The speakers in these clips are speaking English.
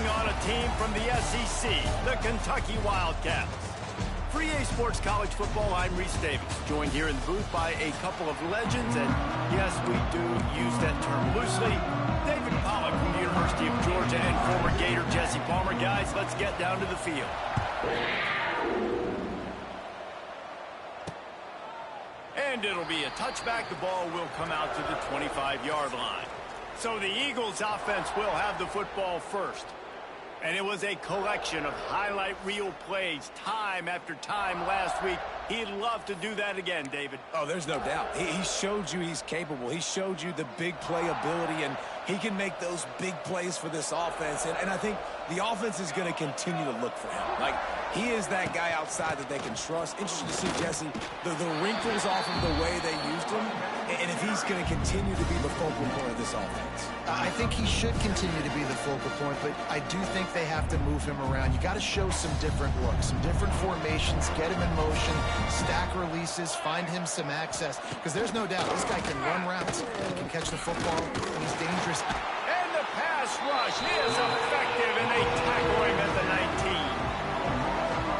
taking on a team from the SEC, the Kentucky Wildcats. For EA Sports College Football, I'm Reese Davis, joined here in the booth by a couple of legends, and yes, we do use that term loosely. David Pollack from the University of Georgia and former Gator Jesse Palmer. Guys, let's get down to the field. And it'll be a touchback. The ball will come out to the 25-yard line. So the Eagles offense will have the football first. And it was a collection of highlight reel plays time after time last week. He'd love to do that again, David. Oh, there's no doubt. He showed you he's capable. He showed you the big play ability, and he can make those big plays for this offense. And I think the offense is going to continue to look for him. Like, he is that guy outside that they can trust. Interesting to see, Jesse, the wrinkles off of the way they used him, and if he's going to continue to be the focal point of this offense. I think he should continue to be the focal point, but I do think they have to move him around. You got to show some different looks, some different formations, get him in motion, stack releases, find him some access, because there's no doubt this guy can run routes, he can catch the football, and he's dangerous. And the pass rush is effective, and they tackle him at the 19.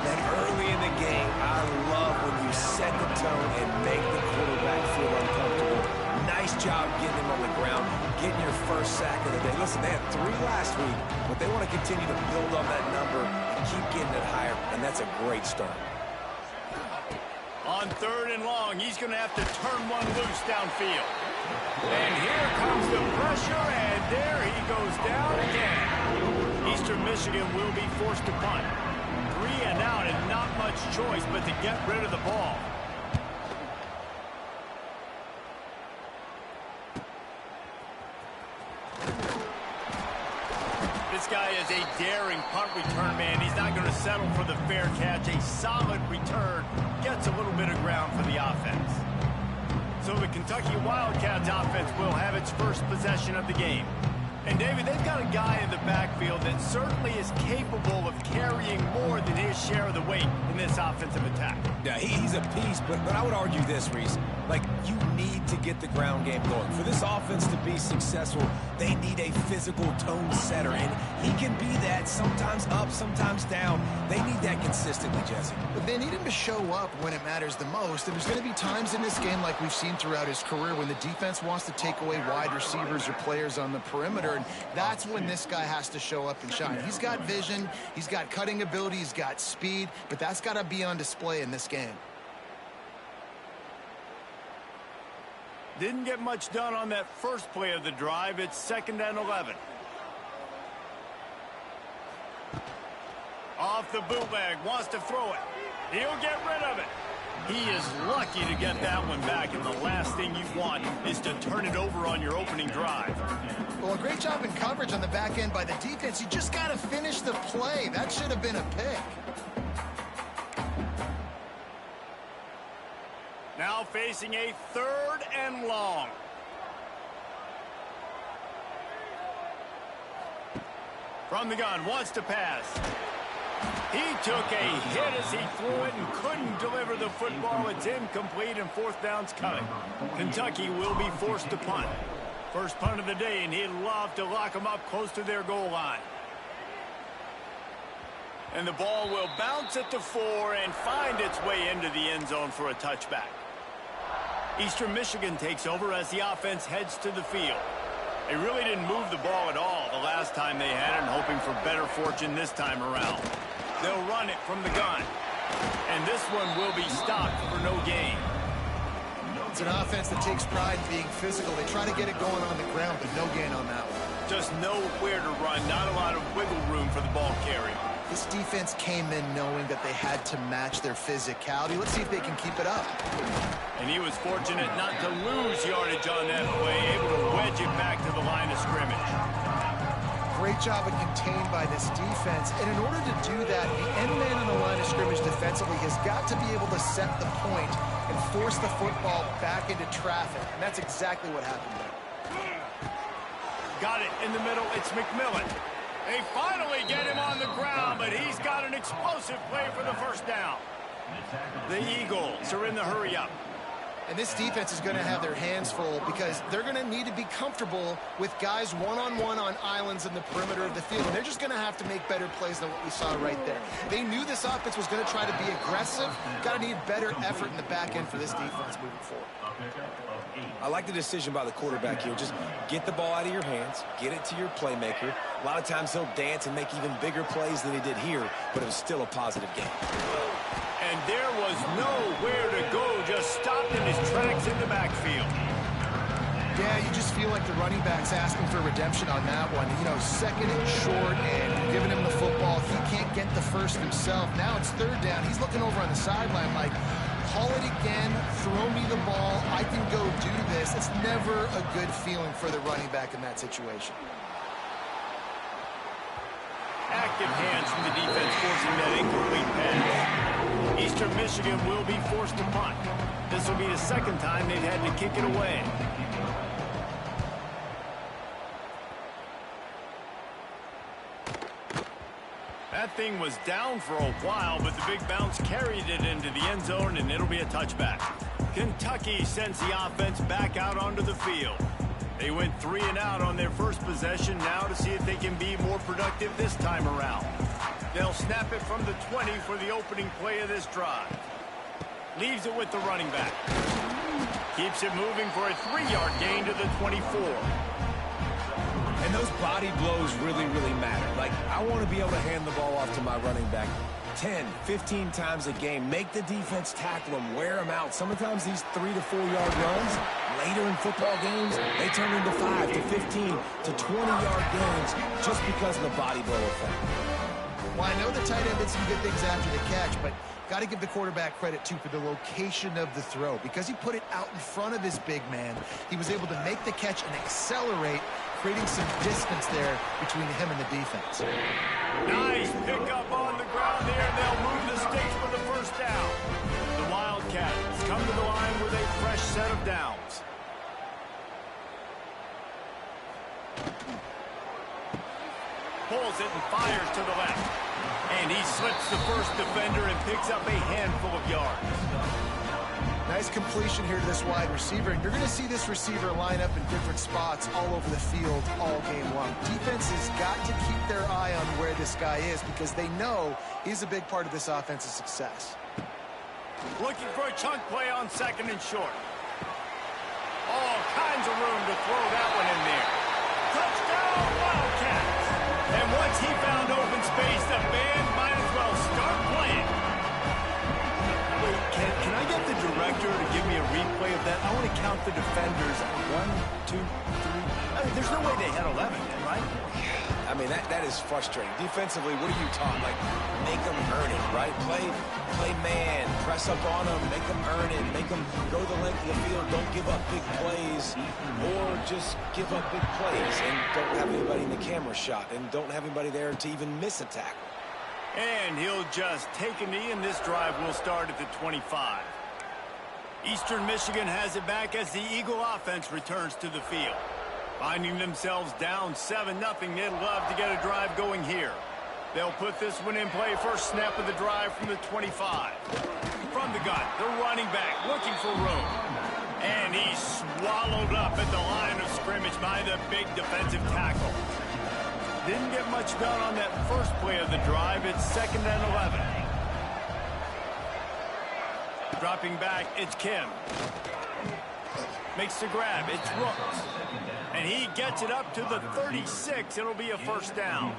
And early in the game, I love when you set the tone and make the quarterback feel uncomfortable. Nice job getting him on the ground, getting your first sack of the day. Listen, they had 3 last week, but they want to continue to build on that number and keep getting it higher, and that's a great start. On 3rd and long, he's going to have to turn one loose downfield. And here comes the pressure, and there he goes down again. Eastern Michigan will be forced to punt. 3 and out, and not much choice but to get rid of the ball. This guy is a daring punt return man. He's not going to settle for the fair catch. A solid return gets a little bit of ground for the offense. So the Kentucky Wildcats offense will have its first possession of the game. And, David, they've got a guy in the backfield that certainly is capable of carrying more than his share of the weight in this offensive attack. Yeah, he's a piece, but I would argue this, Reese. Like, you need to get the ground game going. For this offense to be successful, they need a physical tone setter, and he can be that, sometimes up, sometimes down. They need that consistently, Jesse. But they need him to show up when it matters the most, and there's going to be times in this game like we've seen throughout his career when the defense wants to take away wide receivers or players on the perimeter, and that's when this guy has to show up and shine. He's got vision, he's got cutting ability, he's got speed, but that's got to be on display in this game. Didn't get much done on that first play of the drive. It's 2nd and 11. Off the bootleg, wants to throw it. He'll get rid of it. He is lucky to get that one back, and the last thing you want is to turn it over on your opening drive. Well, a great job in coverage on the back end by the defense. You just got to finish the play. That should have been a pick. Now facing a 3rd and long. From the gun, wants to pass. He took a hit as he threw it and couldn't deliver the football. It's incomplete, and 4th down's coming. Kentucky will be forced to punt. First punt of the day, and he'd love to lock them up close to their goal line. And the ball will bounce at the 4 and find its way into the end zone for a touchback. Eastern Michigan takes over as the offense heads to the field. They really didn't move the ball at all the last time they had it, and hoping for better fortune this time around. They'll run it from the gun. And this one will be stopped for no gain. It's an offense that takes pride in being physical. They try to get it going on the ground, but no gain on that one. Just nowhere to run, not a lot of wiggle room for the ball carrier. This defense came in knowing that they had to match their physicality. Let's see if they can keep it up. And he was fortunate not to lose yardage on that play, able to wedge it back to the line of scrimmage. Great job of contained by this defense. And in order to do that, the end man on the line of scrimmage defensively has got to be able to set the point and force the football back into traffic. And that's exactly what happened there. Got it in the middle. It's McMillan. They finally get him on the ground, but he's got an explosive play for the first down. The Eagles are in the hurry-up. And this defense is going to have their hands full because they're going to need to be comfortable with guys one-on-one on islands in the perimeter of the field. And they're just going to have to make better plays than what we saw right there. They knew this offense was going to try to be aggressive. Got to need better effort in the back end for this defense moving forward. I like the decision by the quarterback here. Just get the ball out of your hands, get it to your playmaker. A lot of times he'll dance and make even bigger plays than he did here, but it was still a positive game. And there was nowhere to go, just stopped in his tracks in the backfield. Yeah, you just feel like the running back's asking for redemption on that one. You know, second and short, and giving him the football. He can't get the first himself. Now it's third down. He's looking over on the sideline like, call it again, throw me the ball, I can go do this. It's never a good feeling for the running back in that situation. Active hands from the defense forcing that incomplete pass. Eastern Michigan will be forced to punt. This will be the second time they've had to kick it away. That thing was down for a while, but the big bounce carried it into the end zone, and it'll be a touchback. Kentucky sends the offense back out onto the field. They went 3 and out on their first possession, now to see if they can be more productive this time around. They'll snap it from the 20 for the opening play of this drive. Leaves it with the running back. Keeps it moving for a 3-yard gain to the 24. And those body blows really, really matter. Like, I want to be able to hand the ball off to my running back 10, 15 times a game. Make the defense tackle them, wear them out. Sometimes these 3 to 4 yard runs, later in football games, they turn into 5 to 15 to 20-yard gains just because of the body blow effect. Well, I know the tight end did some good things after the catch, but got to give the quarterback credit, too, for the location of the throw. Because he put it out in front of his big man, he was able to make the catch and accelerate, creating some distance there between him and the defense. Nice pickup on the ground there, and they'll move the sticks for the first down. The Wildcats come to the line with a fresh set of downs. Pulls it and fires to the left. And he slips the first defender and picks up a handful of yards. Nice completion here to this wide receiver. And you're going to see this receiver line up in different spots all over the field all game long. Defense has got to keep their eye on where this guy is because they know he's a big part of this offense's success. Looking for a chunk play on second and short. All kinds of room to throw that one in there. Touchdown, Wildcats! And once he found open space, the band might as well start playing. Wait, can I get the director to give me a replay of that? I want to count the defenders. 1, 2, 3. I mean, there's no way they had 11, right? I mean, that is frustrating. Defensively, what are you taught? Like, make them earn it, right? Play man, press up on them, make them earn it, make them go the length of the field, don't give up big plays, or just give up big plays and don't have anybody in the camera shot and don't have anybody there to even miss a tackle. And he'll just take a knee, and this drive will start at the 25. Eastern Michigan has it back as the Eagle offense returns to the field. Finding themselves down 7-0, they'd love to get a drive going here. They'll put this one in play. First snap of the drive from the 25. From the gun, the running back looking for room. And he's swallowed up at the line of scrimmage by the big defensive tackle. Didn't get much done on that first play of the drive. It's 2nd and 11. Dropping back, it's Kim. Makes the grab, it's Rooks. And he gets it up to the 36. It'll be a first down.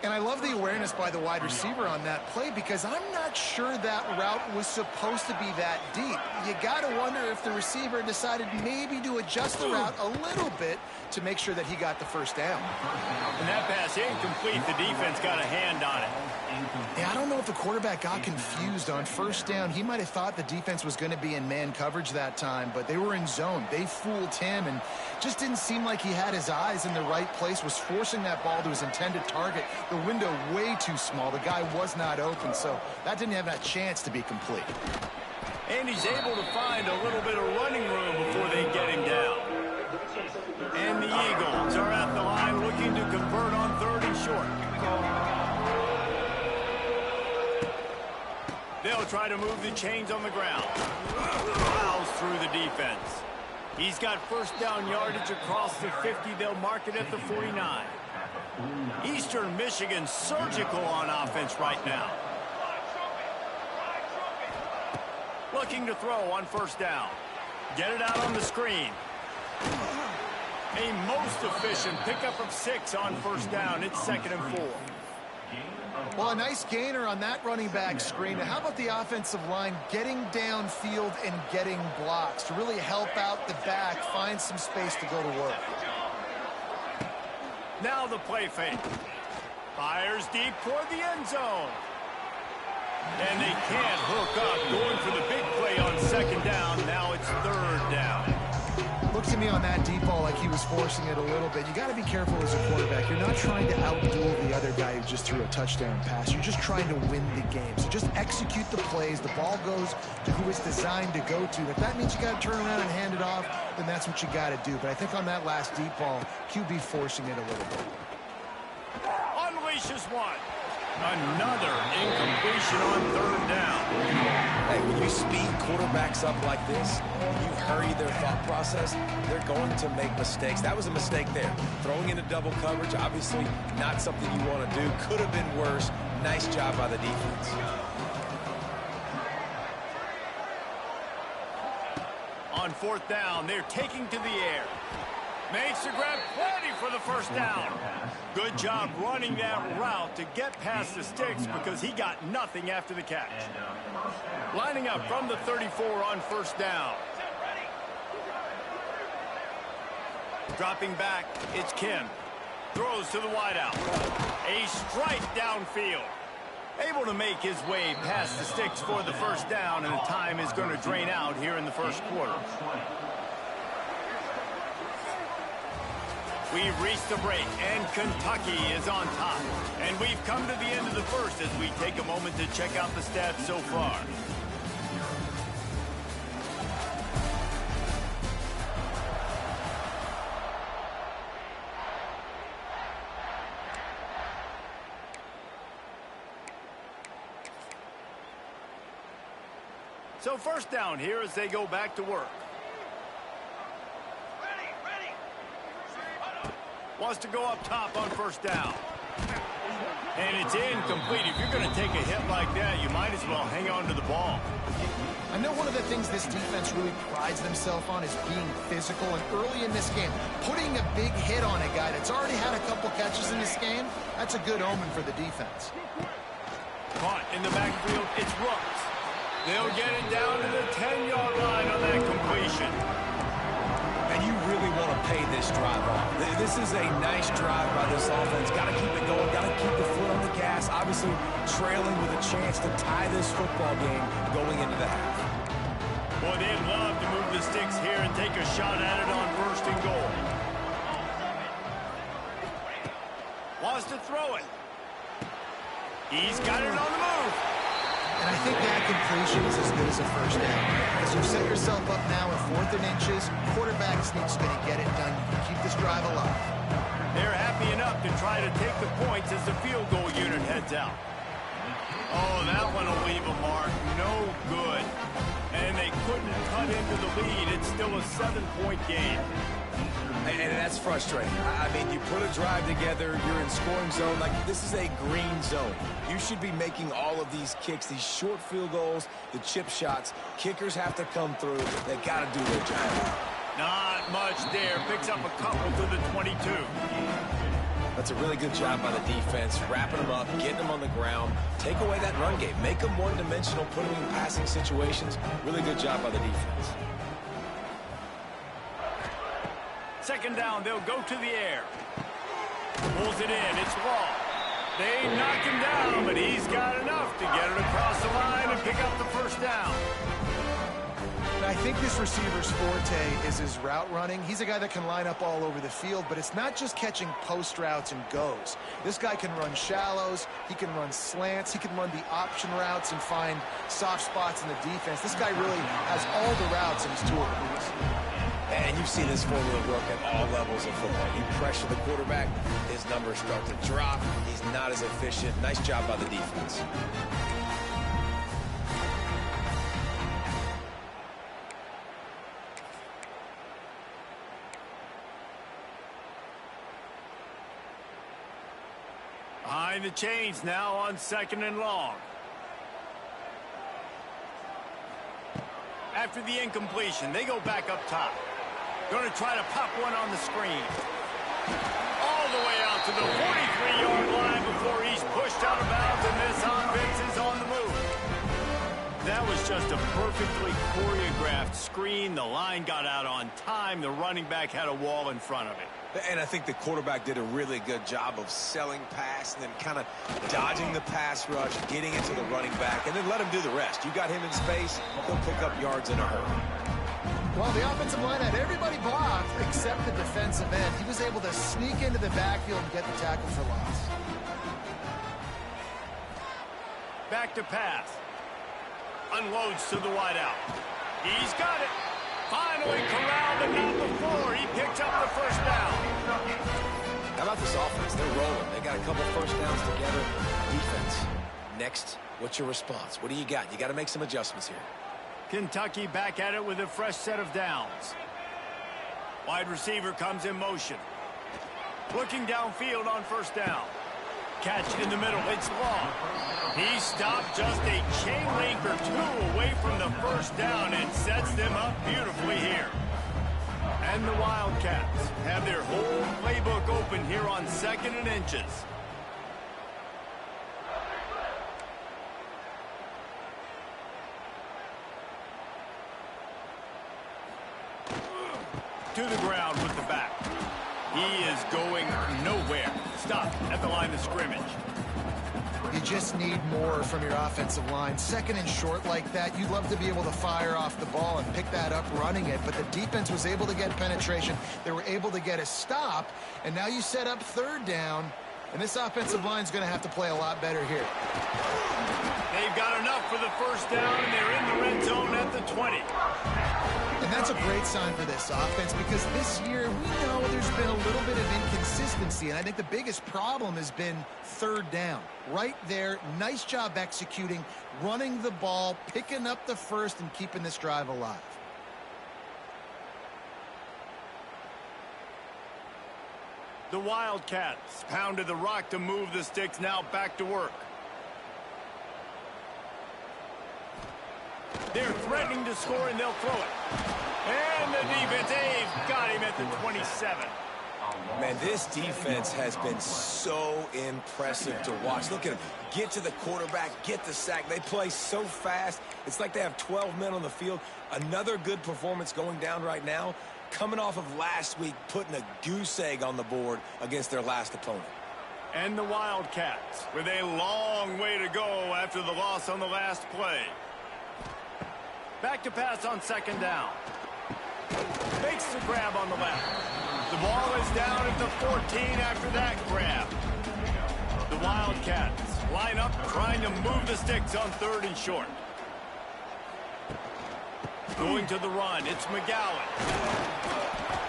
And I love the awareness by the wide receiver on that play because I'm not sure that route was supposed to be that deep. You got to wonder if the receiver decided maybe to adjust the route a little bit to make sure that he got the first down. And that pass incomplete. The defense got a hand on it. Yeah, I don't know if the quarterback got confused on first down. He might have thought the defense was going to be in man coverage that time, but they were in zone. They fooled him and just didn't seem like he had his eyes in the right place, was forcing that ball to his intended target. The window way too small. The guy was not open, so that didn't have that chance to be complete. And he's able to find a little bit of running room before they get him down. And the Eagles are at the line looking to convert on 3rd and short. They'll They'll try to move the chains on the ground. Plows through the defense. He's got first down yardage across the 50. They'll mark it at the 49. Eastern Michigan surgical on offense right now. Looking to throw on first down. Get it out on the screen. A most efficient pickup of 6 on first down. It's 2nd and 4. Well, a nice gainer on that running back screen. Now, how about the offensive line getting downfield and getting blocks to really help out the back, find some space to go to work? Now the play fake. Fires deep toward the end zone. And they can't hook up. Going for the big play on 2nd down. Now it's 3rd down. Looks to me on that deep ball like he was forcing it a little bit. You got to be careful as a quarterback. You're not trying to outduel the other guy who just threw a touchdown pass. You're just trying to win the game. So just execute the plays. The ball goes to who it's designed to go to. If that means you got to turn around and hand it off, then that's what you got to do. But I think on that last deep ball, QB forcing it a little bit. Unleashes one. Another incompletion on 3rd down. Hey, when you speed quarterbacks up like this, you hurry their thought process, they're going to make mistakes. That was a mistake there. Throwing into double coverage, obviously not something you want to do. Could have been worse. Nice job by the defense. On 4th down, they're taking to the air. Makes the grab, plenty for the first down. Good job running that route to get past the sticks because he got nothing after the catch. Lining up from the 34 on 1st down. Dropping back, it's Kim. Throws to the wideout. A strike downfield. Able to make his way past the sticks for the first down, and the time is going to drain out here in the 1st quarter. We've reached the break, and Kentucky is on top. And we've come to the end of the 1st as we take a moment to check out the stats so far. So 1st down here as they go back to work. Wants to go up top on 1st down. And it's incomplete. If you're going to take a hit like that, you might as well hang on to the ball. I know one of the things this defense really prides themselves on is being physical. And early in this game, putting a big hit on a guy that's already had a couple catches in this game, that's a good omen for the defense. Caught in the backfield, it's Rooks. They'll get it down to the 10-yard line on that completion. And you really want to pay this drive off. This is a nice drive by this offense. Got to keep it going. Got to keep the foot on the gas. Obviously, trailing with a chance to tie this football game going into the half. Boy, they'd love to move the sticks here and take a shot at it on 1st and goal. Wants to throw it. He's got it on the move. And I think that completion is as good as a first down. As you set yourself up now at 4th and inches, quarterbacks need to get it done. You can keep this drive alive. They're happy enough to try to take the points as the field goal unit heads out. Oh, that one will leave a mark. No good. And they couldn't cut into the lead. It's still a 7-point game. And that's frustrating. I mean, you put a drive together, you're in scoring zone. Like, this is a green zone. You should be making all of these kicks, these short field goals, the chip shots. Kickers have to come through. They got to do their job. Not much there. Picks up a couple to the 22. That's a really good job by the defense, wrapping them up, getting them on the ground. Take away that run game. Make them one-dimensional, put them in passing situations. Really good job by the defense. 2nd down, they'll go to the air. Pulls it in, it's Law. They knock him down, but he's got enough to get it across the line and pick up the first down. I think this receiver's forte is his route running. He's a guy that can line up all over the field, but it's not just catching post routes and goes. This guy can run shallows, he can run slants, he can run the option routes and find soft spots in the defense. This guy really has all the routes in his toolbox. And you see this formula work at all levels of football. You pressure the quarterback, his numbers start to drop. He's not as efficient. Nice job by the defense. Behind the chains now on 2nd and long. After the incompletion, they go back up top. Going to try to pop one on the screen. All the way out to the 43-yard line before he's pushed out of bounds, and this offense is on the move. That was just a perfectly choreographed screen. The line got out on time. The running back had a wall in front of it. And I think the quarterback did a really good job of selling pass and then kind of dodging the pass rush, getting it to the running back, and then let him do the rest. You got him in space, he'll pick up yards in a hurry. Well, the offensive line had everybody blocked except the defensive end. He was able to sneak into the backfield and get the tackle for loss. Back to pass. Unloads to the wideout. He's got it. Finally corralled, but not before. He picks up the first down. How about this offense? They're rolling. They got a couple first downs together. Defense. Next, what's your response? What do you got? You got to make some adjustments here. Kentucky back at it with a fresh set of downs. Wide receiver comes in motion. Looking downfield on first down. Catch in the middle. It's long. He stopped just a chain link or two away from the first down and sets them up beautifully here. And the Wildcats have their whole playbook open here on 2nd and inches. To the ground with the back. He is going nowhere. Stop at the line of scrimmage. You just need more from your offensive line. 2nd and short like that, you'd love to be able to fire off the ball and pick that up running it, but the defense was able to get penetration. They were able to get a stop, and now you set up 3rd down, and this offensive line is going to have to play a lot better here. They've got enough for the first down, and they're in the red zone at the 20. And that's a great sign for this offense because this year we know there's been a little bit of inconsistency, and I think the biggest problem has been 3rd down. Right there, nice job executing, running the ball, picking up the first, and keeping this drive alive. The Wildcats pounded the rock to move the sticks, now back to work. They're threatening to score, and they'll throw it. And the defense, they've got him at the 27. Man, this defense has been so impressive to watch. Look at them. Get to the quarterback, get the sack. They play so fast. It's like they have 12 men on the field. Another good performance going down right now. Coming off of last week, putting a goose egg on the board against their last opponent. And the Wildcats with a long way to go after the loss on the last play. Back to pass on 2nd down. Makes the grab on the left. The ball is down at the 14 after that grab. The Wildcats line up trying to move the sticks on 3rd and short. Going to the run, it's McGowan.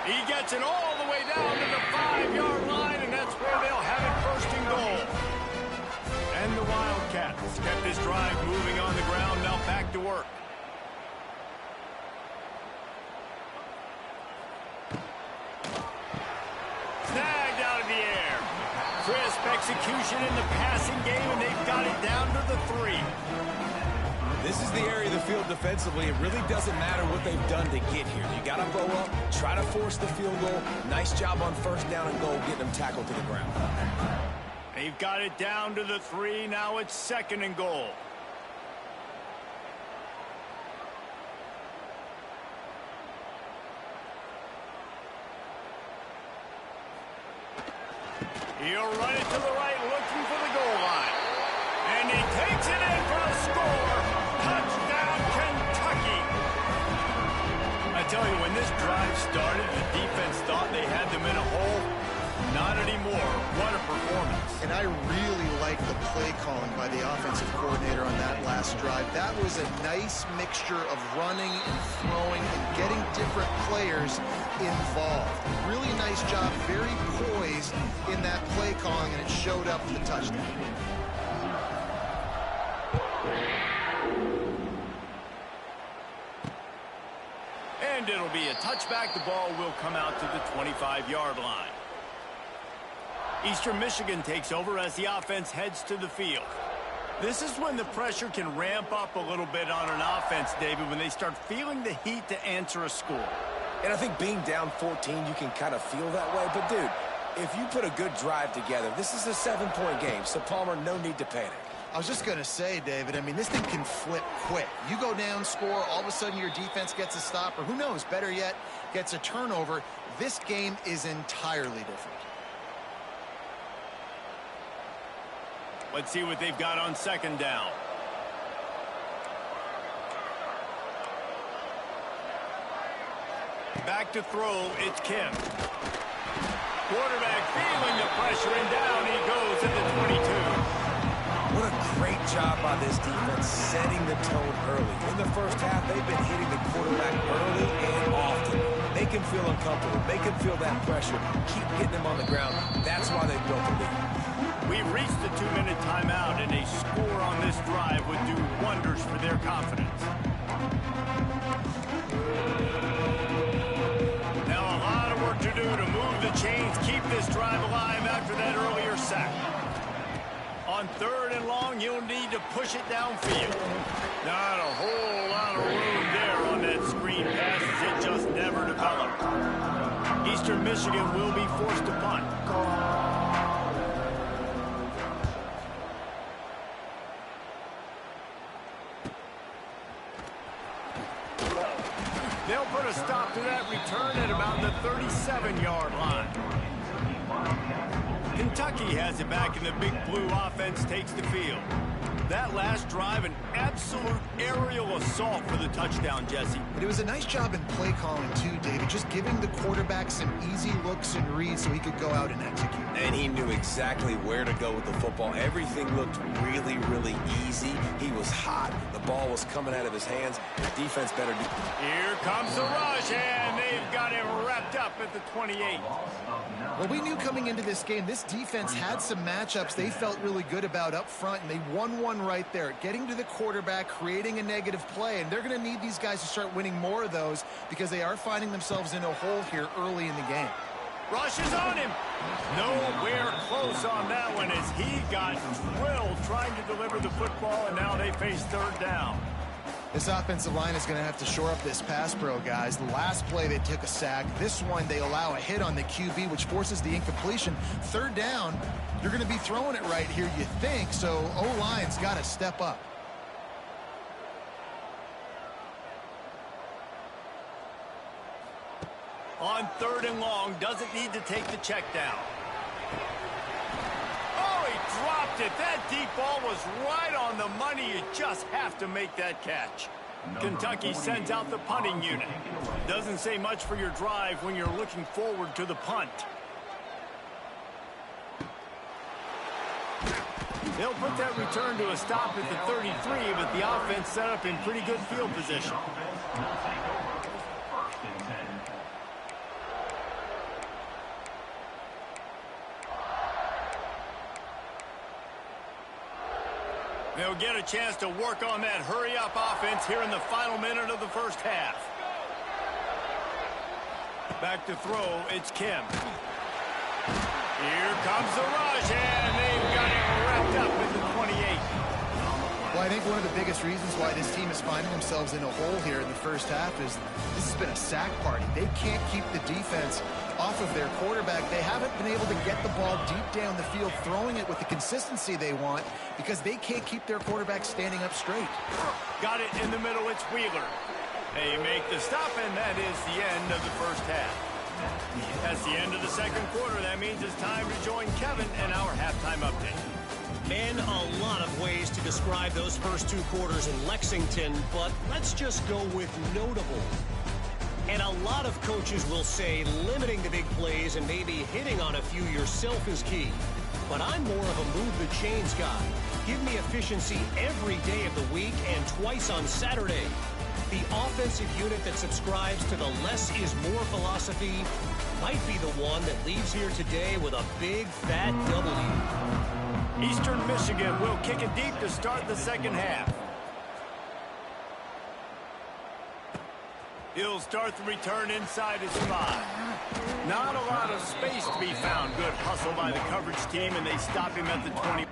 He gets it all the way down to the 5-yard line, and that's where they'll have it 1st and goal. And the Wildcats kept this drive moving on the ground, now back to work. Snagged out of the air. Crisp execution in the passing game, and they've got it down to the 3. This is the area of the field defensively. It really doesn't matter what they've done to get here. You got to throw up, try to force the field goal. Nice job on 1st down and goal, getting them tackled to the ground. They've got it down to the 3. Now it's 2nd and goal. He'll run it to the right, looking for the goal line. And he takes it in for a score. Touchdown, Kentucky. I tell you, when this drive started, the defense thought they had them in a hole. Not anymore. What a performance. And I really like the play calling by the offensive coordinator on that last drive. That was a nice mixture of running and throwing and getting different players involved. Really nice job, very poised in that play calling, and it showed up in the touchdown. And it'll be a touchback. The ball will come out to the 25-yard line. Eastern Michigan takes over as the offense heads to the field. This is when the pressure can ramp up a little bit on an offense, David, when they start feeling the heat to answer a score. And I think being down 14, you can kind of feel that way. But, dude, if you put a good drive together, this is a 7-point game. So, Palmer, no need to panic. I was just going to say, David, I mean, this thing can flip quick. You go down, score, all of a sudden your defense gets a stop, or who knows, better yet, gets a turnover. This game is entirely different. Let's see what they've got on second down. Back to throw, it's Kim. Quarterback feeling the pressure, and down he goes at the 22. What a great job by this defense setting the tone early. In the first half, they've been hitting the quarterback early and often. Make him feel uncomfortable. Make him feel that pressure. Keep getting him on the ground. That's why they built the lead. We've reached the 2-minute timeout, and a score on this drive would do wonders for their confidence. Now a lot of work to do to move the chains, keep this drive alive after that earlier sack. On 3rd and long, you'll need to push it downfield. Not a whole lot of room there on that screen pass, as it just never developed. Eastern Michigan will be forced to punt. They'll put a stop to that return at about the 37-yard line. Kentucky has it back, and the Big Blue offense takes the field. That last drive, an absolute aerial assault for the touchdown, Jesse. But it was a nice job in play calling, too, David, just giving the quarterback some easy looks and reads so he could go out and execute. And he knew exactly where to go with the football. Everything looked really, really easy. He was hot. The ball was coming out of his hands. The defense better do. Here comes the rush, and they've got him wrapped up at the 28. Well, we knew coming into this game, this defense had some matchups they felt really good about up front, and they won one right there, getting to the quarterback, creating a negative play, and they're going to need these guys to start winning more of those because they are finding themselves in a hole here early in the game. Rush is on him. Nowhere close on that one as he got drilled trying to deliver the football, and now they face 3rd down. This offensive line is going to have to shore up this pass pro, guys. The last play they took a sack. This one they allow a hit on the QB, which forces the incompletion. 3rd down, you're going to be throwing it right here, you think, so O-line's got to step up. On 3rd and long, doesn't need to take the check down. Oh, he dropped it. That deep ball was right on the money. You just have to make that catch. Kentucky sends out the punting unit. Doesn't say much for your drive when you're looking forward to the punt. They'll put that return to a stop at the 33, but the offense set up in pretty good field position. They'll get a chance to work on that hurry-up offense here in the final minute of the first half. Back to throw, it's Kim. Here comes the rush, and they've got him wrapped up at the 28. Well, I think one of the biggest reasons why this team is finding themselves in a hole here in the first half is this has been a sack party. They can't keep the defense off of their quarterback. They haven't been able to get the ball deep down the field, throwing it with the consistency they want because they can't keep their quarterback standing up straight. Got it in the middle, it's Wheeler. They make the stop, and that is the end of the first half. That's the end of the second quarter. That means it's time to join Kevin and our halftime update. Man, a lot of ways to describe those first 2 quarters in Lexington, but let's just go with notable. And a lot of coaches will say limiting the big plays and maybe hitting on a few yourself is key. But I'm more of a move the chains guy. Give me efficiency every day of the week and twice on Saturday. The offensive unit that subscribes to the less is more philosophy might be the one that leaves here today with a big fat W. Eastern Michigan will kick it deep to start the second half. He'll start the return inside his 5. Not a lot of space to be found. Good hustle by the coverage team, and they stop him at the 20.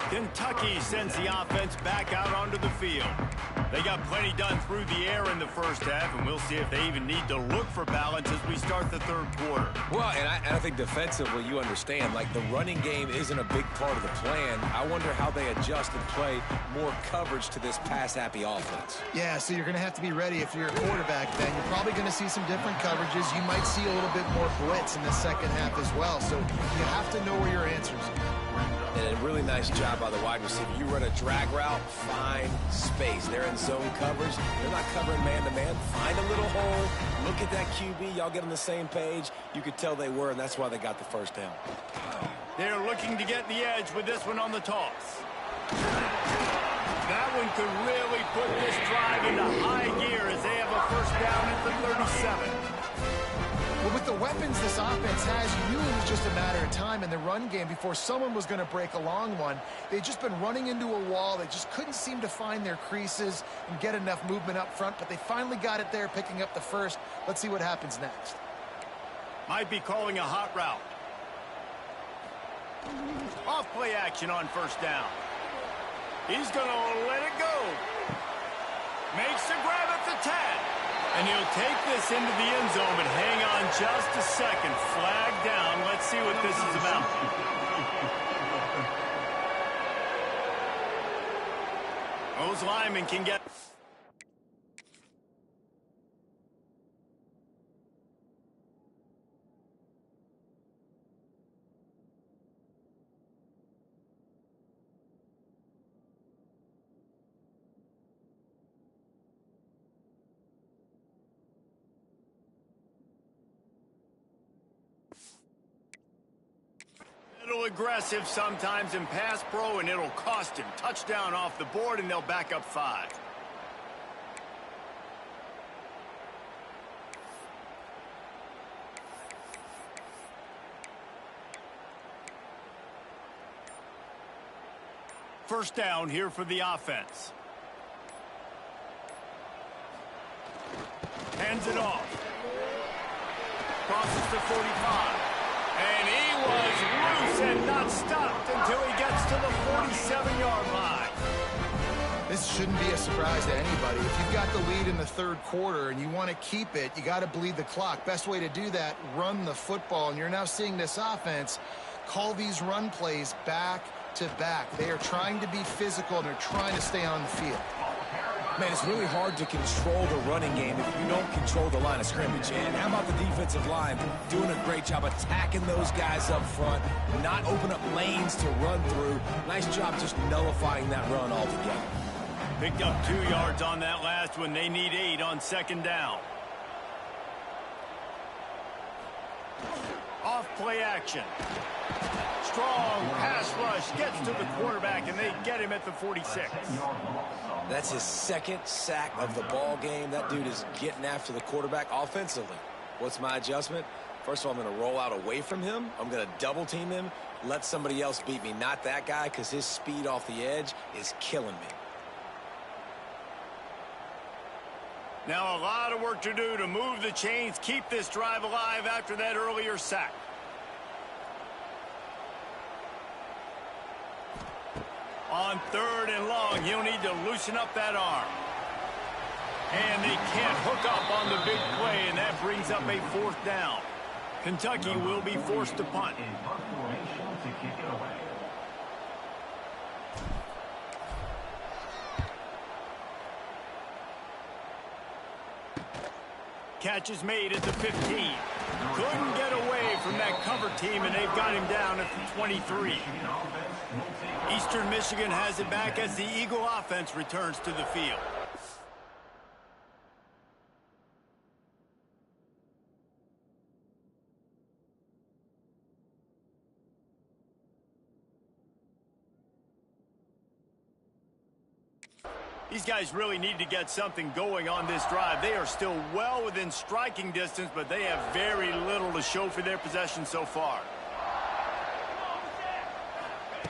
Kentucky sends the offense back out onto the field. They got plenty done through the air in the first half, and we'll see if they even need to look for balance as we start the third quarter. Well, and I think defensively, you understand, like the running game isn't a big part of the plan. I wonder how they adjust and play more coverage to this pass-happy offense. Yeah, so you're going to have to be ready if you're a quarterback then. You're probably going to see some different coverages. You might see a little bit more blitz in the second half as well. So you have to know where your answers are. And a really nice job by the wide receiver. You run a drag route, find space. They're in zone coverage. They're not covering man-to-man. Find a little hole. Look at that QB. Y'all get on the same page. You could tell they were, and that's why they got the first down. They're looking to get the edge with this one on the toss. That one could really put this drive into high gear as they have a first down at the 37. Well, with the weapons this offense has, you knew it was just a matter of time in the run game before someone was going to break a long one. They'd just been running into a wall. They just couldn't seem to find their creases and get enough movement up front, but they finally got it there, picking up the first. Let's see what happens next. Might be calling a hot route. Off play action on first down. He's going to let it go. Makes the grab at the 10. And he'll take this into the end zone, but hang on just a second. Flag down. Let's see what this is about. Those linemen can get... aggressive sometimes in pass pro, and it'll cost him. Touchdown off the board, and they'll back up 5. First down here for the offense. Hands it off. Crosses to 45. And he was loose and not stopped until he gets to the 47-yard line. This shouldn't be a surprise to anybody. If you've got the lead in the third quarter and you want to keep it, you got to bleed the clock. Best way to do that, run the football. And you're now seeing this offense call these run plays back to back. They are trying to be physical, and they're trying to stay on the field. Man, it's really hard to control the running game if you don't control the line of scrimmage. And how about the defensive line doing a great job attacking those guys up front, not open up lanes to run through. Nice job just nullifying that run altogether. Picked up 2 yards on that last one. They need 8 on second down. Off play action. Strong pass rush gets to the quarterback, and they get him at the 46. That's his second sack of the ball game. That dude is getting after the quarterback offensively. What's my adjustment? First of all, I'm going to roll out away from him. I'm going to double team him, let somebody else beat me, not that guy, because his speed off the edge is killing me. Now a lot of work to do to move the chains, keep this drive alive after that earlier sack. On 3rd and long, he'll need to loosen up that arm. And they can't hook up on the big play, and that brings up a 4th down. Kentucky will be forced to punt. Catch is made at the 15. Couldn't get away from that cover team, and they've got him down at the 23. Eastern Michigan has it back as the Eagle offense returns to the field. These guys really need to get something going on this drive. They are still well within striking distance, but they have very little to show for their possession so far.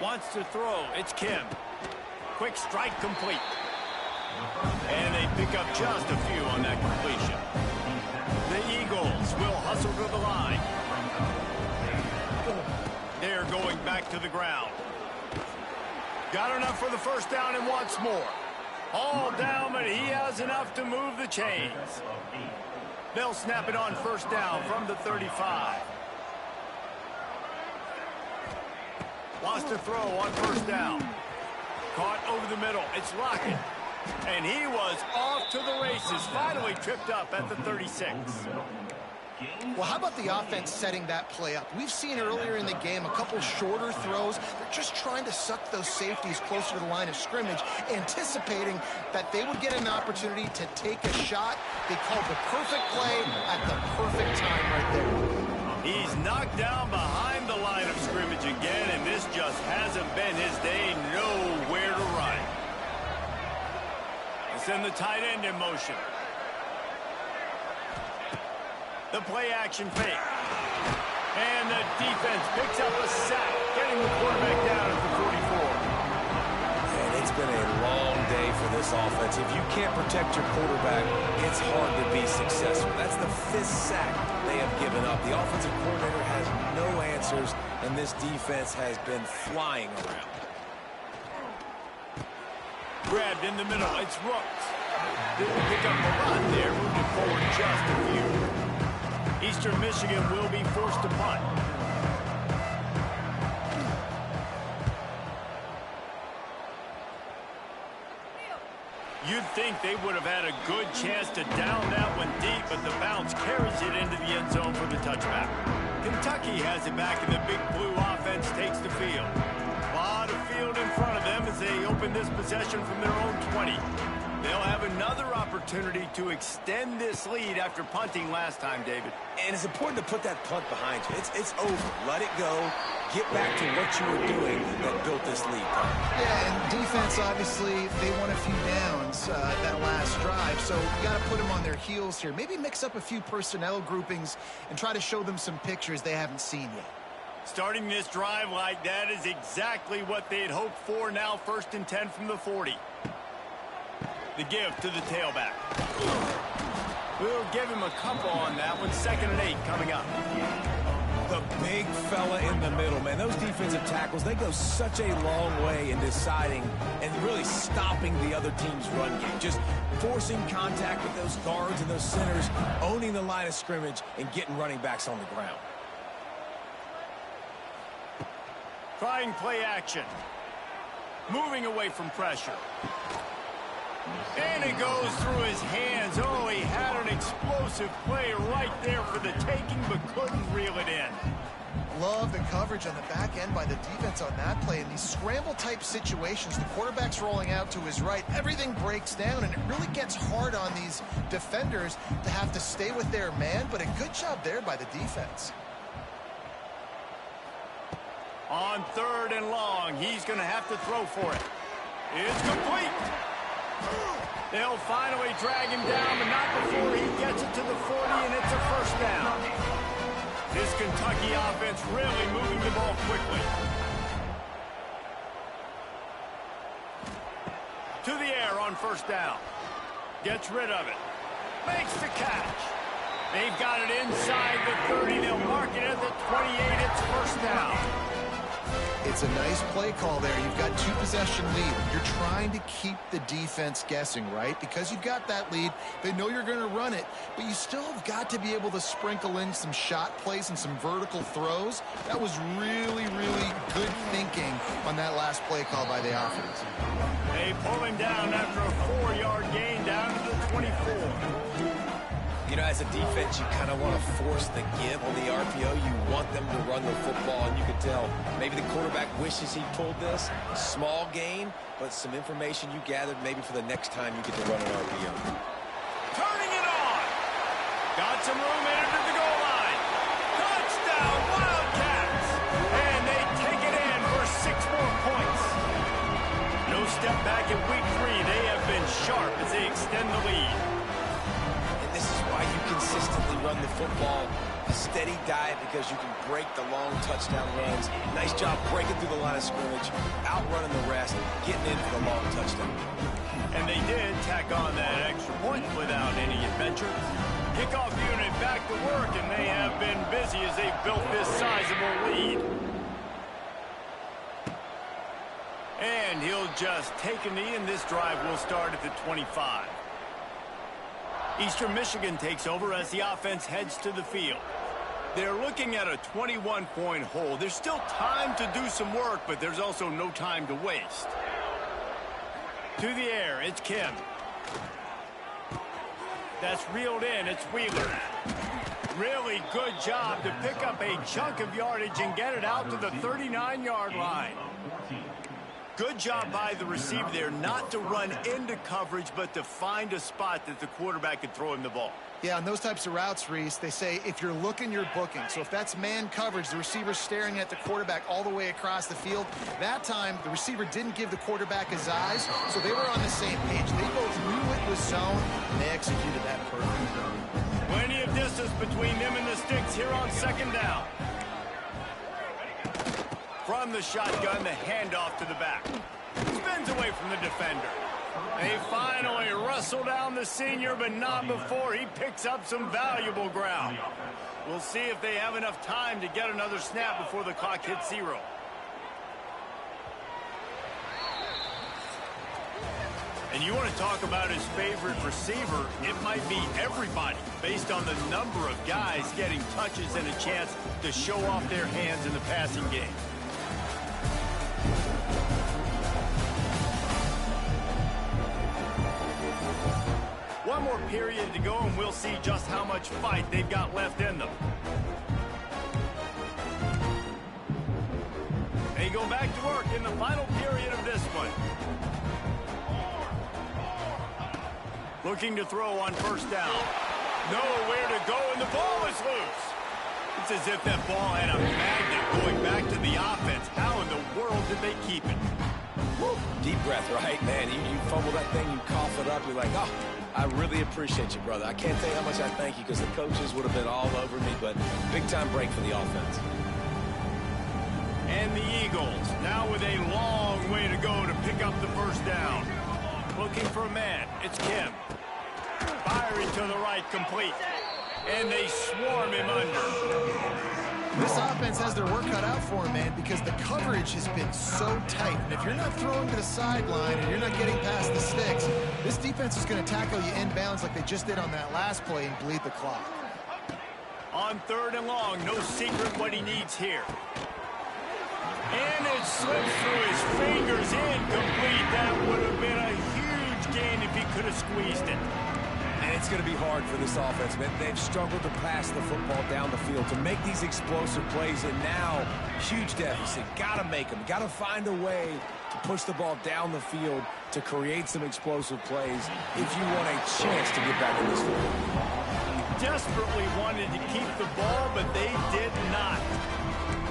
Wants to throw. It's Kim. Quick strike complete. And they pick up just a few on that completion. The Eagles will hustle to the line. They're going back to the ground. Got enough for the first down and wants more. All down, but he has enough to move the chains. They'll snap it on first down from the 35. Wants to throw on first down. Caught over the middle. It's Lockett. And he was off to the races. Finally tripped up at the 36. Well, how about the offense setting that play up? We've seen earlier in the game a couple shorter throws. They're just trying to suck those safeties closer to the line of scrimmage, anticipating that they would get an opportunity to take a shot. They called the perfect play at the perfect time right there. He's knocked down behind the line of scrimmage again, and this just hasn't been his day. Nowhere to run. They send the tight end in motion. The play action fake. And the defense picks up a sack, getting the quarterback down at the 44. And it's been a long day for this offense. If you can't protect your quarterback, it's hard to be successful. That's the 5th sack they have given up. The offensive coordinator has no answers, and this defense has been flying around. Grabbed in the middle. It's Rooks. Didn't pick up a lot there. Moved it forward just a few. Eastern Michigan will be forced to punt. You'd think they would have had a good chance to down that one deep, but the bounce carries it into the end zone for the touchback. Kentucky has it back, and the Big Blue offense takes the field. A lot of field in front of them as they open this possession from their own 20. They'll have another opportunity to extend this lead after punting last time, David. And it's important to put that punt behind you. It's over. Let it go. Get back to what you were doing that built this lead. Yeah, and defense, obviously, they won a few downs that last drive, so you got to put them on their heels here. Maybe mix up a few personnel groupings and try to show them some pictures they haven't seen yet. Starting this drive like that is exactly what they had hoped for. Now 1st and 10 from the 40. The give to the tailback. We'll give him a couple on that one. 2nd and 8 coming up. The big fella in the middle, man. Those defensive tackles, they go such a long way in deciding and really stopping the other team's run game. Just forcing contact with those guards and those centers, owning the line of scrimmage, and getting running backs on the ground. Trying play action. Moving away from pressure. And it goes through his hands. Oh, he had an explosive play right there for the taking, but couldn't reel it in. Love the coverage on the back end by the defense on that play. In these scramble-type situations, the quarterback's rolling out to his right. Everything breaks down, and it really gets hard on these defenders to have to stay with their man, but a good job there by the defense. On 3rd and long, he's going to have to throw for it. It's complete. They'll finally drag him down, but not before he gets it to the 40, and it's a first down. This Kentucky offense really moving the ball quickly. To the air on first down. Gets rid of it. Makes the catch. They've got it inside the 30. They'll mark it at the 28. It's first down. It's a nice play call there. You've got 2-possession lead. You're trying to keep the defense guessing, right? Because you've got that lead. They know you're going to run it, but you still have got to be able to sprinkle in some shot plays and some vertical throws. That was really, really good thinking on that last play call by the offense. They pull him down after a 4-yard gain down to the 24. You know, as a defense, you kind of want to force the give on the RPO. You want them to run the football, and you can tell maybe the quarterback wishes he pulled this. Small gain, but some information you gathered maybe for the next time you get to run an RPO. Turning it on. Got some room into the goal line. Touchdown, Wildcats. And they take it in for 6 more points. No step back in week 3. They have been sharp as they extend the lead. This is why you consistently run the football, a steady diet, because you can break the long touchdown runs. Nice job breaking through the line of scrimmage, outrunning the rest, getting in for the long touchdown. And they did tack on that extra point without any adventure. Kickoff unit back to work, and they have been busy as they've built this sizable lead. And he'll just take a knee, and this drive will start at the 25. Eastern Michigan takes over as the offense heads to the field. They're looking at a 21-point hole. There's still time to do some work, but there's also no time to waste. To the air, it's Kim. That's reeled in, it's Wheeler. Really good job to pick up a chunk of yardage and get it out to the 39-yard line. Good job by the receiver there, not to run into coverage, but to find a spot that the quarterback could throw him the ball. Yeah, on those types of routes, Reese, they say if you're looking, you're booking. So if that's man coverage, the receiver's staring at the quarterback all the way across the field. That time, the receiver didn't give the quarterback his eyes, so they were on the same page. They both knew it was zone, and they executed that perfectly. Plenty of distance between them and the sticks here on 2nd down. From the shotgun, the handoff to the back. Spins away from the defender. They finally wrestle down the senior, but not before he picks up some valuable ground. We'll see if they have enough time to get another snap before the clock hits 0. And you want to talk about his favorite receiver, it might be everybody, based on the number of guys getting touches and a chance to show off their hands in the passing game. One more period to go, and we'll see just how much fight they've got left in them. They go back to work in the final period of this one. Looking to throw on 1st down. Nowhere to go, and the ball is loose. It's as if that ball had a magnet going back to the offense. How in the world did they keep it? Woo. Deep breath, right, man? You fumble that thing, you cough it up, you're like, oh, I really appreciate you, brother. I can't tell you how much I thank you, because the coaches would have been all over me, but big-time break for the offense. And the Eagles, now with a long way to go to pick up the 1st down. Looking for a man, it's Kim. Firing to the right, complete. And they swarm him under. This offense has their work cut out for him, man, because the coverage has been so tight. And if you're not throwing to the sideline and you're not getting past the sticks, this defense is going to tackle you inbounds like they just did on that last play and bleed the clock. On 3rd and long, no secret what he needs here. And it slips through his fingers, incomplete. That would have been a huge gain if he could have squeezed it. And it's going to be hard for this offense, man. They've struggled to pass the football down the field, to make these explosive plays, and now, huge deficit. Got to make them. Got to find a way to push the ball down the field to create some explosive plays if you want a chance to get back in this field. Desperately wanted to keep the ball, but they did not.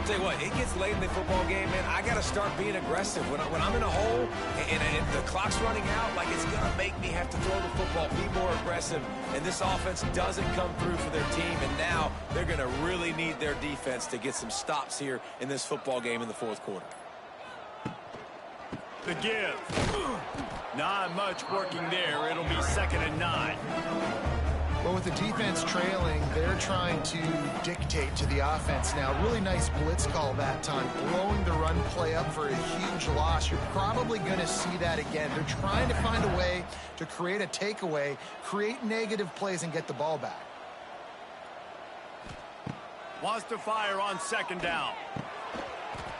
tell you what, it gets late in the football game, man. I got to start being aggressive. When I'm in a hole and the clock's running out, like, it's going to make me have to throw the football, be more aggressive. And this offense doesn't come through for their team, and now they're going to really need their defense to get some stops here in this football game in the fourth quarter. The give. Not much working there. It'll be 2nd and 9. Well, with the defense trailing, they're trying to dictate to the offense now. Really nice blitz call that time, blowing the run play up for a huge loss. You're probably going to see that again. They're trying to find a way to create a takeaway, create negative plays, and get the ball back. Wants to fire on 2nd down.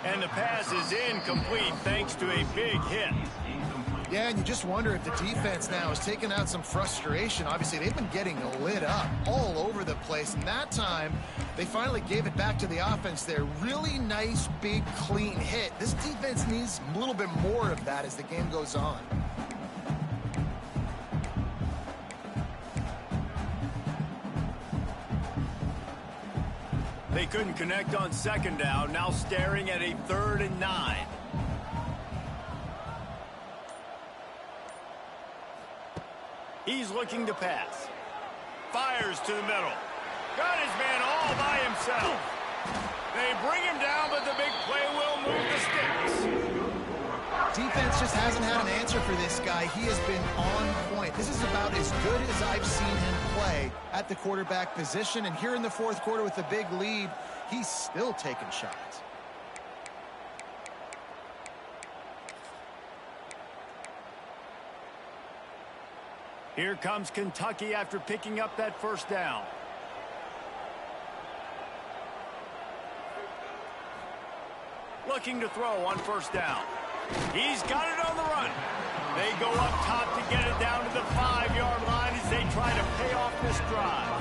And the pass is incomplete thanks to a big hit. Yeah, and you just wonder if the defense now is taking out some frustration. Obviously, they've been getting lit up all over the place. And that time, they finally gave it back to the offense there. Really nice, big, clean hit. This defense needs a little bit more of that as the game goes on. They couldn't connect on 2nd down. Now staring at a 3rd and 9. He's looking to pass. Fires to the middle. Got his man all by himself. They bring him down, but the big play will move the sticks. Defense just hasn't had an answer for this guy. He has been on point. This is about as good as I've seen him play at the quarterback position. And here in the fourth quarter with the big lead, he's still taking shots. Here comes Kentucky after picking up that 1st down. Looking to throw on 1st down. He's got it on the run. They go up top to get it down to the 5-yard line as they try to pay off this drive.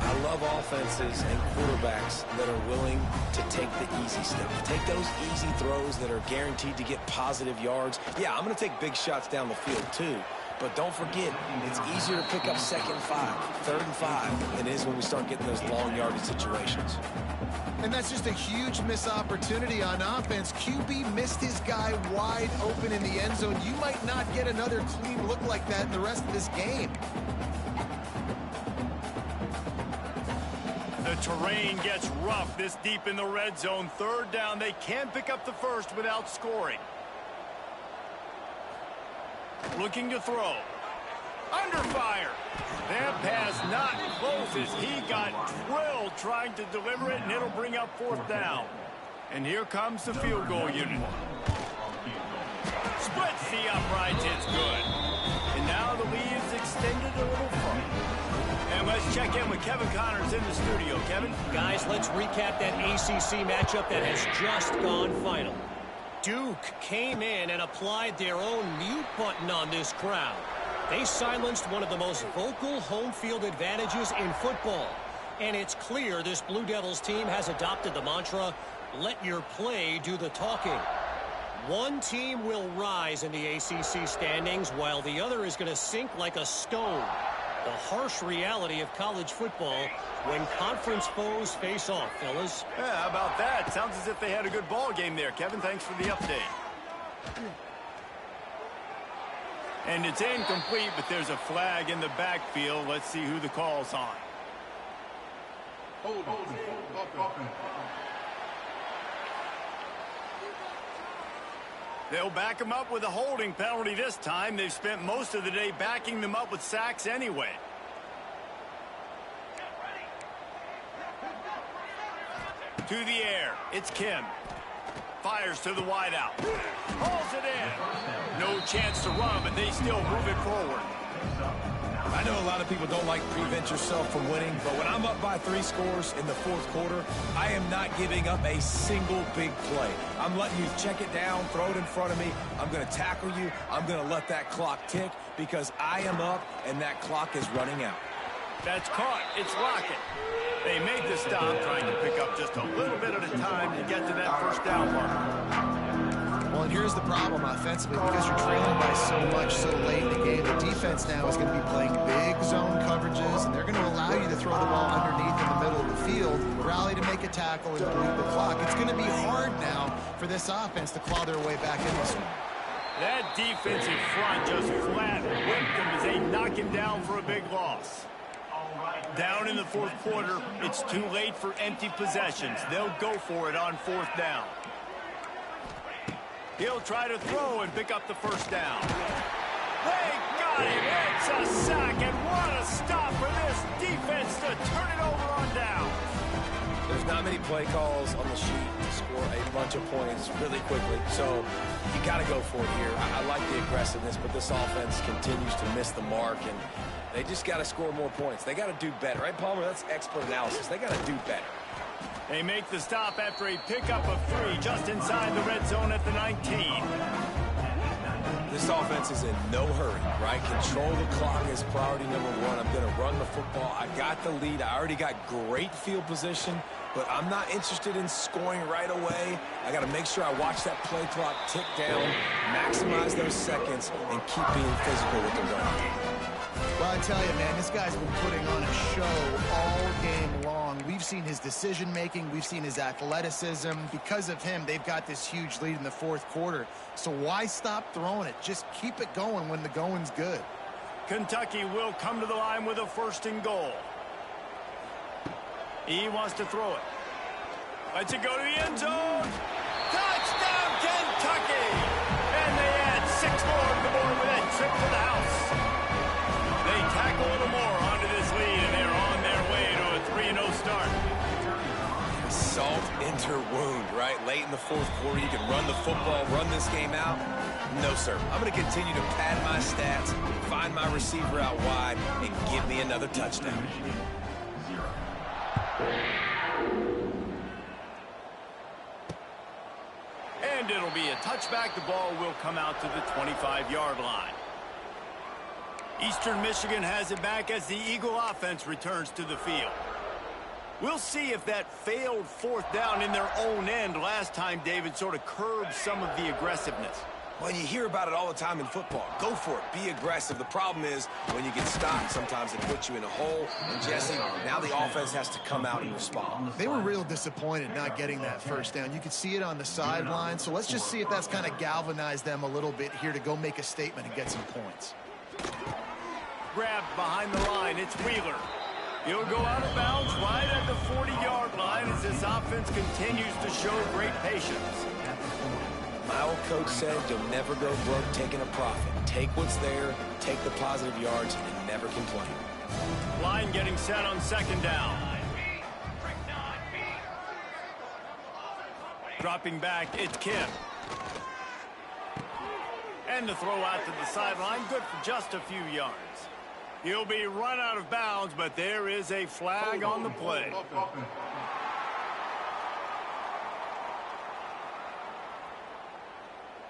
I love offenses and quarterbacks that are willing to take the easy stuff. Take those easy throws that are guaranteed to get positive yards. Yeah, I'm going to take big shots down the field too. But don't forget, it's easier to pick up 2nd and 5, 3rd and 5 than it is when we start getting those long yardage situations. And that's just a huge missed opportunity on offense. QB missed his guy wide open in the end zone. You might not get another clean look like that in the rest of this game. The terrain gets rough this deep in the red zone. 3rd down. They can pick up the 1st without scoring. Looking to throw. Under fire. That pass not close as he got drilled trying to deliver it, and it'll bring up 4th down. And here comes the field goal unit. Splits the uprights. It's good. And now the lead is extended a little further. And let's check in with Kevin Connors in the studio. Kevin? Guys, let's recap that ACC matchup that has just gone final. Duke came in and applied their own mute button on this crowd. They silenced one of the most vocal home field advantages in football. And it's clear this Blue Devils team has adopted the mantra, let your play do the talking. One team will rise in the ACC standings while the other is going to sink like a stone. The harsh reality of college football when conference foes face off, fellas. Yeah, how about that? Sounds as if they had a good ball game there. Kevin, thanks for the update. And it's incomplete, but there's a flag in the backfield. Let's see who the call's on. Hold. They'll back them up with a holding penalty this time. They've spent most of the day backing them up with sacks anyway. To the air. It's Kim. Fires to the wideout. Hauls it in. No chance to run, but they still move it forward. I know a lot of people don't like prevent yourself from winning, but when I'm up by 3 scores in the fourth quarter, I am not giving up a single big play. I'm letting you check it down, throw it in front of me. I'm going to tackle you. I'm going to let that clock tick because I am up and that clock is running out. That's caught. It's Rocket. They made the stop, trying to pick up just a little bit at a time to get to that 1st down mark. Well, and here's the problem offensively. Because you're trailing by so much so late in the game, the defense now is going to be playing big zone coverages, and they're going to allow you to throw the ball underneath in the middle of the field, rally to make a tackle, and bleed the clock. It's going to be hard now for this offense to claw their way back in this one. That defensive front just flat whipped them as they knock him down for a big loss. Down in the fourth quarter, it's too late for empty possessions. They'll go for it on fourth down. He'll try to throw and pick up the first down. They got him. It's a sack, and what a stop for this defense to turn it over on down. There's not many play calls on the sheet to score a bunch of points really quickly, so you got to go for it here. I like the aggressiveness, but this offense continues to miss the mark, and they just got to score more points. They got to do better, right, Palmer? That's expert analysis. They got to do better. They make the stop after a pickup of 3 just inside the red zone at the 19. This offense is in no hurry, right? Control the clock is priority number 1. I'm going to run the football. I got the lead. I already got great field position, but I'm not interested in scoring right away. I got to make sure I watch that play clock tick down, maximize those seconds, and keep being physical with the run. Well, I tell you, man, this guy's been putting on a show all game long. We've seen his decision-making. We've seen his athleticism. Because of him, they've got this huge lead in the fourth quarter. So why stop throwing it? Just keep it going when the going's good. Kentucky will come to the line with a 1st and goal. He wants to throw it. Lets it go to the end zone. Touchdown, Kentucky! And they add 6 more to the board with that trip to the house. They tack a little more onto this lead, and they're on their way to a 3-0 start. Salt into wound, right? Late in the fourth quarter, you can run the football, run this game out. No, sir. I'm going to continue to pad my stats, find my receiver out wide, and give me another touchdown. And it'll be a touchback. The ball will come out to the 25-yard line. Eastern Michigan has it back as the Eagle offense returns to the field. We'll see if that failed 4th down in their own end last time, David, sort of curbed some of the aggressiveness. Well, you hear about it all the time in football. Go for it. Be aggressive. The problem is when you get stopped, sometimes it puts you in a hole. And, Jesse, now the offense has to come out and respond. They were real disappointed not getting that 1st down. You could see it on the sideline. So let's just see if that's kind of galvanized them a little bit here to go make a statement and get some points. Grabbed behind the line. It's Wheeler. He'll go out of bounds right at the 40-yard line as this offense continues to show great patience. My old coach said you'll never go broke taking a profit. Take what's there, take the positive yards, and never complain. Line getting set on 2nd down. Dropping back, it's Kim. And the throw out to the sideline, good for just a few yards. He'll be run out of bounds, but there is a flag on the play.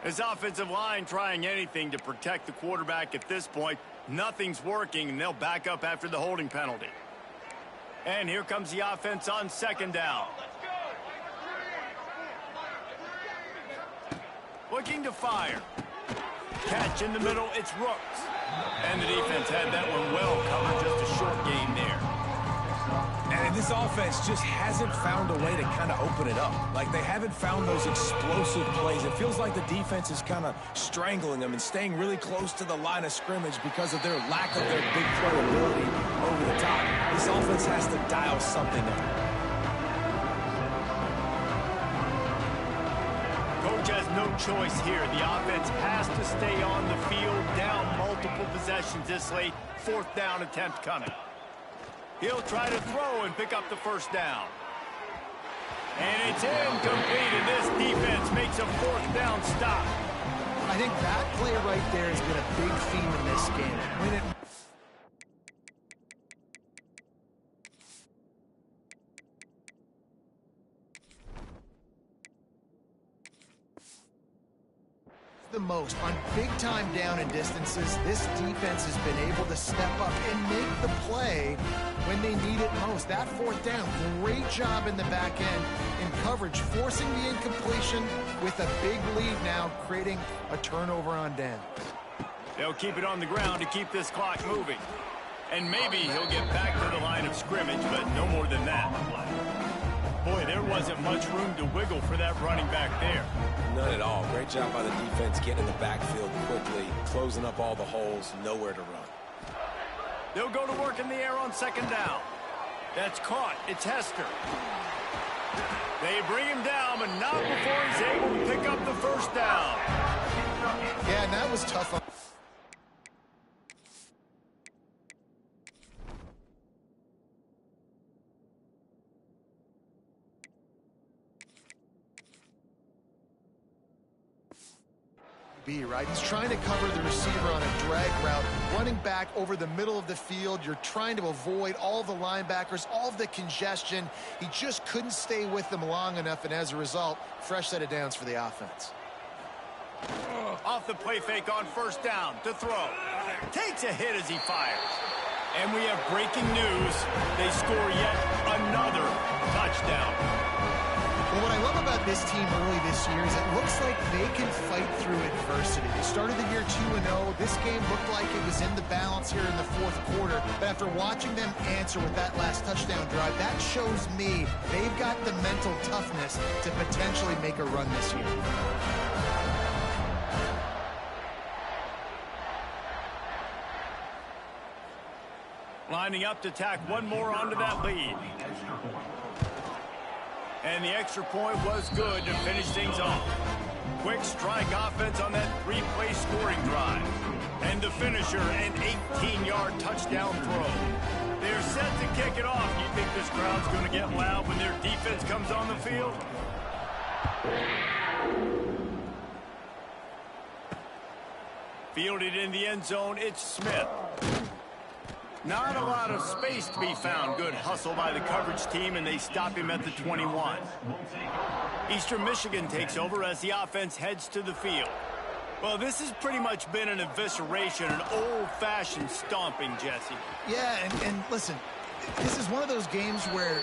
His offensive line trying anything to protect the quarterback at this point. Nothing's working, and they'll back up after the holding penalty. And here comes the offense on 2nd down. Looking to fire. Catch in the middle, it's Rooks. And the defense had that one well covered, just a short game there. And this offense just hasn't found a way to kind of open it up. Like, they haven't found those explosive plays. It feels like the defense is kind of strangling them and staying really close to the line of scrimmage because of their lack of their big play ability over the top. This offense has to dial something up. Coach has no choice here. The offense has to stay on the field, down multiple possessions this late. 4th down attempt coming. He'll try to throw and pick up the 1st down. And it's incomplete, and this defense makes a 4th down stop. I think that play right there has been a big theme in this game. When it the most on big time down and distances, this defense has been able to step up and make the play when they need it most. That 4th down, great job in the back end in coverage, forcing the incompletion with a big lead now, creating a turnover on down. They'll keep it on the ground to keep this clock moving. And maybe he'll get back to the line of scrimmage, but no more than that. Boy, there wasn't much room to wiggle for that running back there. None at all. Great job by the defense getting in the backfield quickly, closing up all the holes, nowhere to run. They'll go to work in the air on second down. That's caught. It's Hester. They bring him down, but not before he's able to pick up the first down. Yeah, and that was tough. Right? He's trying to cover the receiver on a drag route, running back over the middle of the field. You're trying to avoid all the linebackers, all of the congestion. He just couldn't stay with them long enough, and as a result, fresh set of downs for the offense. Off the play fake on first down to throw. Takes a hit as he fires. And we have breaking news. They score yet another touchdown. Well, what I love about this team early this year is it looks like they can fight through adversity. They started the year 2-0. This game looked like it was in the balance here in the fourth quarter. But after watching them answer with that last touchdown drive, that shows me they've got the mental toughness to potentially make a run this year. Lining up to tack one more onto that lead. And the extra point was good to finish things off. Quick strike offense on that three-play scoring drive. And the finisher, an 18-yard touchdown throw. They're set to kick it off. You think this crowd's going to get loud when their defense comes on the field? Fielded in the end zone, it's Smith. Not a lot of space to be found. Good hustle by the coverage team, and they stop him at the 21. Eastern Michigan takes over as the offense heads to the field. Well, this has pretty much been an evisceration, an old-fashioned stomping, Jesse. Yeah, and listen, this is one of those games where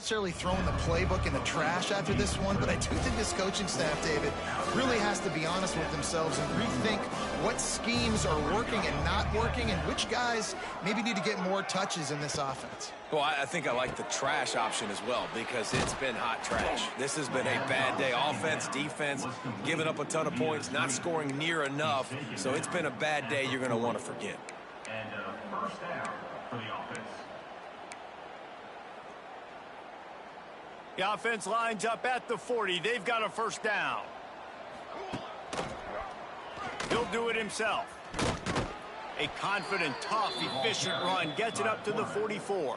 necessarily throwing the playbook in the trash after this one, but I do think this coaching staff, David, really has to be honest with themselves and rethink what schemes are working and not working and which guys maybe need to get more touches in this offense. Well, I think I like the trash option as well because it's been hot trash. This has been a bad day. Offense, defense, giving up a ton of points, not scoring near enough. So it's been a bad day you're going to want to forget. And first down for the offense. The offense lines up at the 40. They've got a first down. He'll do it himself. A confident, tough, efficient run gets it up to the 44.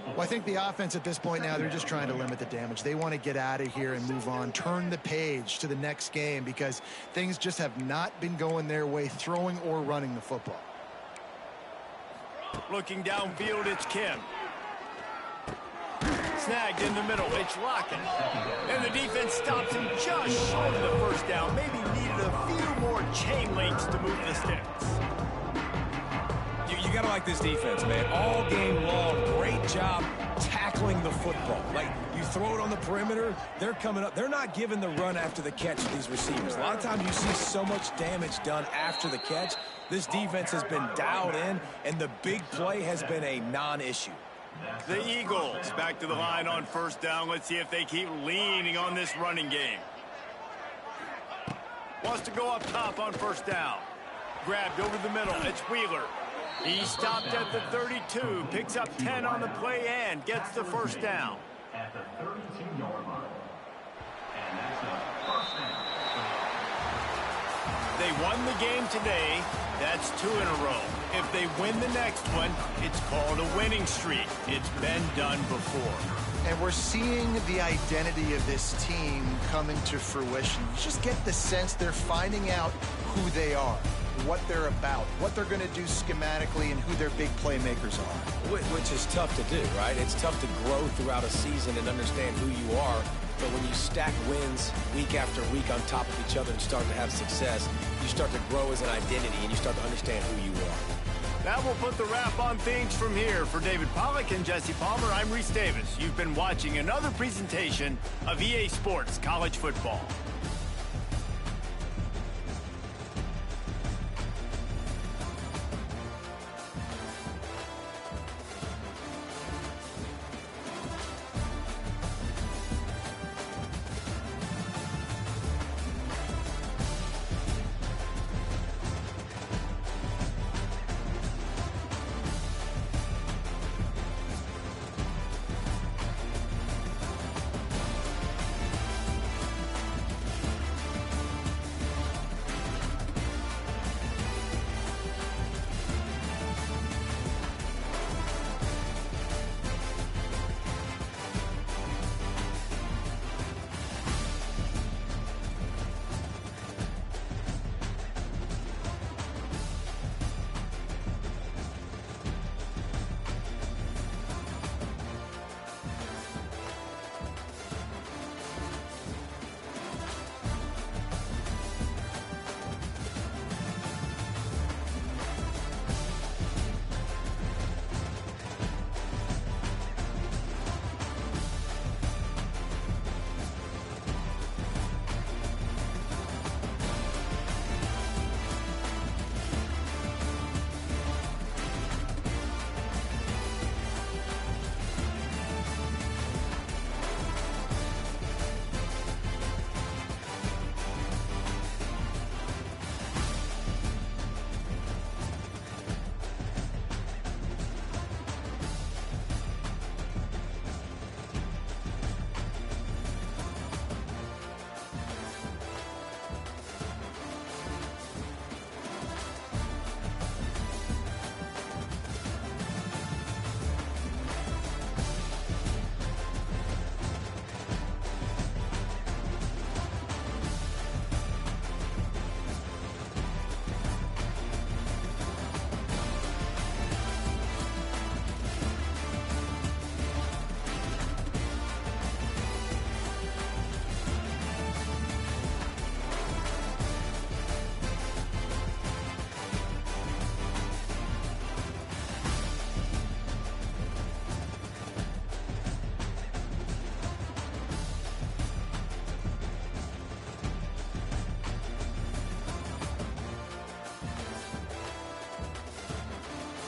Well, I think the offense at this point now, they're just trying to limit the damage. They want to get out of here and move on, turn the page to the next game because things just have not been going their way, throwing or running the football. Looking downfield, it's Kim. Snagged in the middle, it's Lockett. And the defense stops him just short of the first down. Maybe needed a few more chain links to move the sticks. You got to like this defense, man. All game long, great job tackling the football. Like, you throw it on the perimeter, they're coming up. They're not giving the run after the catch to these receivers. A lot of times you see so much damage done after the catch. This defense has been dialed in, and the big play has been a non-issue. The Eagles back to the line on first down. Let's see if they keep leaning on this running game. Wants to go up top on first down. Grabbed over the middle. It's Wheeler. He stopped at the 32. Picks up 10 on the play and gets the first down. At the 32-yard line. And that's a first down. They won the game today. That's 2 in a row. If they win the next one, it's called a winning streak. It's been done before. And we're seeing the identity of this team coming to fruition. You just get the sense they're finding out who they are, what they're about, what they're going to do schematically, and who their big playmakers are. Which is tough to do, right? It's tough to grow throughout a season and understand who you are. But when you stack wins week after week on top of each other and start to have success, you start to grow as an identity and you start to understand who you are. That will put the wrap on things from here. For David Pollack and Jesse Palmer, I'm Reese Davis. You've been watching another presentation of EA Sports College Football.